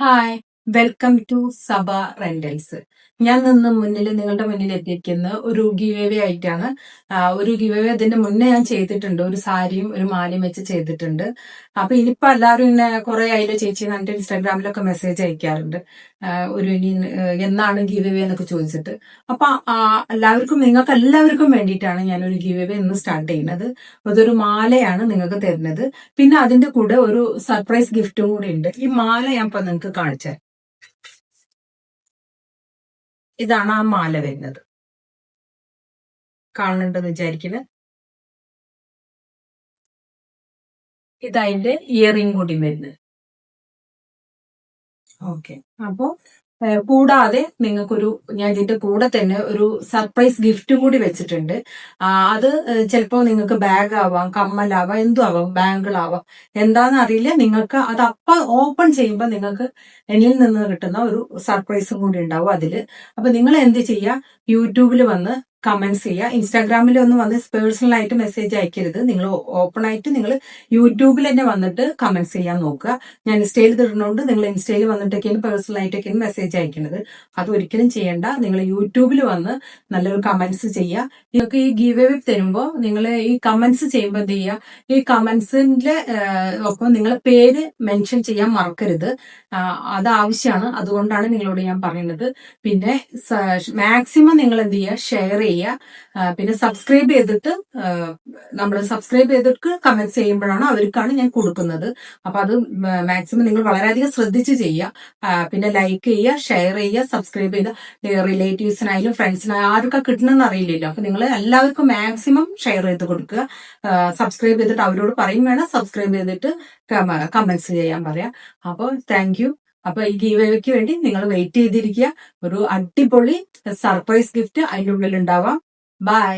Hi, welcome to Saba rentals. ഞാൻ നിങ്ങളുടെ മുന്നിൽ എത്തിയിരിക്കുന്ന ഒരു ഗിവ് ആയിട്ടാണ്. ഒരു ഗിവ് ഇതിന്റെ മുന്നേ ഞാൻ ചെയ്തിട്ടുണ്ട്. ഒരു സാരിയും ഒരു മാലയും വെച്ച് ചെയ്തിട്ടുണ്ട്. അപ്പൊ ഇനിയിപ്പോ എല്ലാവരും ഇങ്ങനെ കുറെ ആയില്ലോ ചേച്ചി എന്നിട്ട് ഇൻസ്റ്റാഗ്രാമിലൊക്കെ മെസ്സേജ് അയക്കാറുണ്ട്. എന്നാണ് ഗിവ് എന്നൊക്കെ ചോദിച്ചിട്ട്. അപ്പൊ നിങ്ങൾക്ക് എല്ലാവർക്കും വേണ്ടിയിട്ടാണ് ഞാനൊരു ഗിവ് ഇന്ന് സ്റ്റാർട്ട് ചെയ്യുന്നത്. അതൊരു മാലയാണ് നിങ്ങൾക്ക് തരുന്നത്. പിന്നെ അതിന്റെ കൂടെ ഒരു സർപ്രൈസ് ഗിഫ്റ്റും കൂടി ഉണ്ട്. ഈ മാല ഞാൻ ഇപ്പൊ നിങ്ങൾക്ക് കാണിച്ചത്. ഇതാണ് ആ മാല വരുന്നത്. കാണുന്നുണ്ടെന്ന് വിചാരിക്കുന്നത്. ഇതതിന്റെ ഇയറിംഗ് കൂടി വരുന്നത്. ഓക്കെ. അപ്പോ കൂടാതെ നിങ്ങൾക്കൊരു ഞാൻ ഇതിന്റെ കൂടെ തന്നെ ഒരു സർപ്രൈസ് ഗിഫ്റ്റും കൂടി വെച്ചിട്ടുണ്ട്. അത് ചിലപ്പോ നിങ്ങൾക്ക് ബാഗ് ആവാം, കമ്മലാവാം, എന്തും ആവാം, ബാങ്കിളാവാം, എന്താന്ന് അറിയില്ല. നിങ്ങൾക്ക് അത് ഓപ്പൺ ചെയ്യുമ്പോൾ നിങ്ങൾക്ക് എന്നിൽ നിന്ന് കിട്ടുന്ന ഒരു സർപ്രൈസും കൂടി ഉണ്ടാവും അതില്. അപ്പൊ നിങ്ങൾ എന്ത് ചെയ്യുക, യൂട്യൂബിൽ വന്ന് കമന്റ്സ് ചെയ്യുക. ഇൻസ്റ്റാഗ്രാമിൽ ഒന്നും വന്ന് പേഴ്സണൽ ആയിട്ട് മെസ്സേജ് അയക്കരുത്. നിങ്ങൾ ഓപ്പൺ ആയിട്ട് നിങ്ങൾ യൂട്യൂബിൽ തന്നെ വന്നിട്ട് കമന്റ്സ് ചെയ്യാൻ നോക്കുക. ഞാൻ ഇൻസ്റ്റയിൽ ഇടുന്നതുകൊണ്ട് നിങ്ങൾ ഇൻസ്റ്റയിൽ വന്നിട്ടൊക്കെയാണ് പേഴ്സണൽ ആയിട്ടൊക്കെയാണ് മെസ്സേജ് അയക്കുന്നത്. അത് ഒരിക്കലും ചെയ്യേണ്ട. നിങ്ങൾ യൂട്യൂബിൽ വന്ന് നല്ലൊരു കമന്റ്സ് ചെയ്യുക. നിങ്ങൾക്ക് ഈ ഗീവ് അവേ തരുമ്പോൾ നിങ്ങൾ ഈ കമന്റ്സ് ചെയ്യുമ്പോൾ എന്ത് ചെയ്യുക, ഈ കമന്റ്സിന്റെ ഒപ്പം നിങ്ങളെ പേര് മെൻഷൻ ചെയ്യാൻ മറക്കരുത്. അത് ആവശ്യമാണ്. അതുകൊണ്ടാണ് നിങ്ങളോട് ഞാൻ പറയുന്നത്. പിന്നെ മാക്സിമം നിങ്ങൾ എന്ത് ചെയ്യുക, ഷെയർ ചെയ്യുക. പിന്നെ സബ്സ്ക്രൈബ് ചെയ്തിട്ട് കമന്റ്സ് ചെയ്യുമ്പോഴാണ് അവർക്കാണ് ഞാൻ കൊടുക്കുന്നത്. അപ്പൊ അത് മാക്സിമം നിങ്ങൾ വളരെയധികം ശ്രദ്ധിച്ച് ചെയ്യുക. പിന്നെ ലൈക്ക് ചെയ്യുക, ഷെയർ ചെയ്യുക, സബ്സ്ക്രൈബ് ചെയ്യുക. റിലേറ്റീവ്സിനായാലും ഫ്രണ്ട്സിനായാലും ആർക്കൊക്കെ കിട്ടണമെന്ന് അറിയില്ലല്ലോ. അപ്പൊ നിങ്ങൾ എല്ലാവർക്കും മാക്സിമം ഷെയർ ചെയ്ത് കൊടുക്കുക. സബ്സ്ക്രൈബ് ചെയ്തിട്ട് അവരോട് പറയും വേണം സബ്സ്ക്രൈബ് ചെയ്തിട്ട് കമന്റ്സ് ചെയ്യാൻ പറയാം. അപ്പോൾ താങ്ക് യു. അപ്പൊ ഈ ഗീവ് അവേക്ക് വേണ്ടി നിങ്ങൾ വെയിറ്റ് ചെയ്തിരിക്കുക. ഒരു അടിപൊളി സർപ്രൈസ് ഗിഫ്റ്റ് അതിൻ്റെ ഉള്ളിൽ ഉണ്ടാവാം. ബൈ.